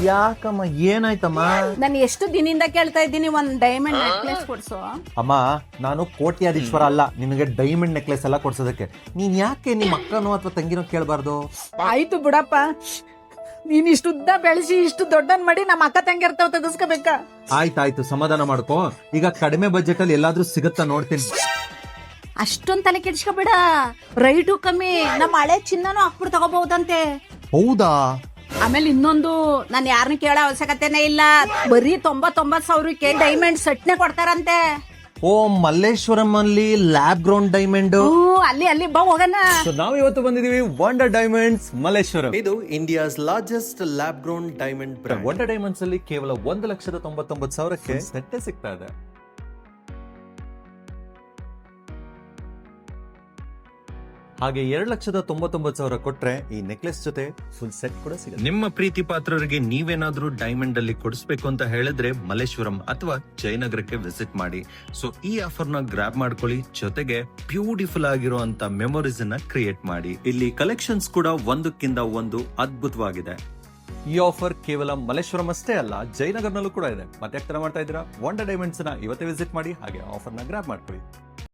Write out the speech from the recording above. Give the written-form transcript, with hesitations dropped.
ಯಾಕಮ್ಮ ಏನಾಯ್ತಮ್ಮ? ನಾನು ಎಷ್ಟು ದಿನದಿಂದ ಕೇಳ್ತಾ ಇದ್ದೀನಿ ಒಂದ್ ಡೈಮಂಡ್ ನೆಕ್ಲೆಸ್ ಕೊಡ್ಸು. ಅಮ್ಮ ನಾನು ಕೋಟ್ಯಾಧೀಶ್ವರ ಅಲ್ಲ ನಿನಗೆ ಡೈಮಂಡ್ ನೆಕ್ಲೆಸ್ ಎಲ್ಲ ಕೊಡ್ಸೋದಕ್ಕೆ. ನೀನ್ ಯಾಕೆ ನಿಮ್ಮ ಅಕ್ಕನೋ ಅಥವಾ ತಂಗಿನೋ ಕೇಳಬಾರ್ದು? ಆಯ್ತು ಬಿಡಪ್ಪ, ನೀನ್ ಇಷ್ಟು ಉದ್ದ ಬೆಳೆಸಿ ಇಷ್ಟು ದೊಡ್ಡನ್ ಮಾಡಿ ನಮ್ಮ ಅಕ್ಕ ತಂಗಿರ್ತಾವ ತೆಗೆಸ್ಕೋಬೇಕಾ? ಆಯ್ತಾಯ್ತು ಸಮಾಧಾನ ಮಾಡ್ಕೋ. ಈಗ ಕಡಿಮೆ ಬಜೆಟ್ ಅಲ್ಲಿ ಎಲ್ಲಾದ್ರೂ ಸಿಗುತ್ತಾ ನೋಡ್ತೀನಿ. ಅಷ್ಟೊಂದ್ ತಲೆ ಕೆಡಿಸ್ಕೋಬೇಡ, ರೈಟು ಕಮ್ಮಿ, ನಮ್ಮ ಹಳೆ ಚಿನ್ನನೂ ಹಾಕ್ಬಿಟ್ಟು ತಗೋಬಹುದಂತೆ. ಹೌದಾ? ಆಮೇಲೆ ಇನ್ನೊಂದು, ನಾನು ಯಾರನ್ನ ಕೇಳೋ ಅವಶ್ಯಕತೆನೇ ಇಲ್ಲ, ಬರೀ 99,000ಕ್ಕೆ ಡೈಮಂಡ್ ಸೆಟ್ನೆ ಕೊಡ್ತಾರಂತೆ. ಓ ಮಲ್ಲೇಶ್ವರಂ ಅಲ್ಲಿ ಲ್ಯಾಬ್ ಗ್ರೌಂಡ್ ಡೈಮಂಡ್. ಅಲ್ಲಿ ಬಾ ಹೋಗೋಣ. ನಾವು ಇವತ್ತು ಬಂದಿದೀವಿ ವಂಡರ್ ಡೈಮಂಡ್ಸ್ ಮಲ್ಲೇಶ್ವರಂ. ಇದು India's largest lab grown diamond brand. Wonder diamonds ಅಲ್ಲಿ ಕೇವಲ 1,99,000ಕ್ಕೆ ಸೆಟ್ಟೇ ಸಿಗ್ತಾ ಇದೆ. ಹಾಗೆ 2,99,000 ಕೊಟ್ರೆ ಈ ನೆಕ್ಲೆಸ್ ಜೊತೆ ಫುಲ್ ಸೆಟ್ ಕೂಡ ಸಿಗುತ್ತೆ. ನಿಮ್ಮ ಪ್ರೀತಿ ಪಾತ್ರರಿಗೆ ನೀವೇನಾದ್ರೂ ಡೈಮಂಡ್ ಅಲ್ಲಿ ಕೊಡಿಸ್ಬೇಕು ಅಂತ ಹೇಳಿದ್ರೆ ಮಲ್ಲೇಶ್ವರಂ ಅಥವಾ ಜಯನಗರಕ್ಕೆ ವಿಸಿಟ್ ಮಾಡಿ. ಸೊ ಈ ಆಫರ್ ನ ಗ್ರಾಬ್ ಮಾಡ್ಕೊಳ್ಳಿ, ಜೊತೆಗೆ ಬ್ಯೂಟಿಫುಲ್ ಆಗಿರುವಂತ ಮೆಮೊರೀಸ್ ಅನ್ನ ಕ್ರಿಯೇಟ್ ಮಾಡಿ. ಇಲ್ಲಿ ಕಲೆಕ್ಷನ್ಸ್ ಕೂಡ ಒಂದಕ್ಕಿಂತ ಒಂದು ಅದ್ಭುತವಾಗಿದೆ. ಈ ಆಫರ್ ಕೇವಲ ಮಲ್ಲೇಶ್ವರಂ ಅಷ್ಟೇ ಅಲ್ಲ, ಜಯನಗರ್ನಲ್ಲೂ ಕೂಡ ಇದೆ. ಮತ್ತೆ ಮಾಡ್ತಾ ಇದ್ದೀರಾ? ವಂಡರ್ ಡೈಮಂಡ್ಸ್ ನ ಇವತ್ತೇ ವಿಸಿಟ್ ಮಾಡಿ, ಹಾಗೆ ಆಫರ್ ನ ಗ್ರಾಬ್ ಮಾಡ್ಕೊಳ್ಳಿ.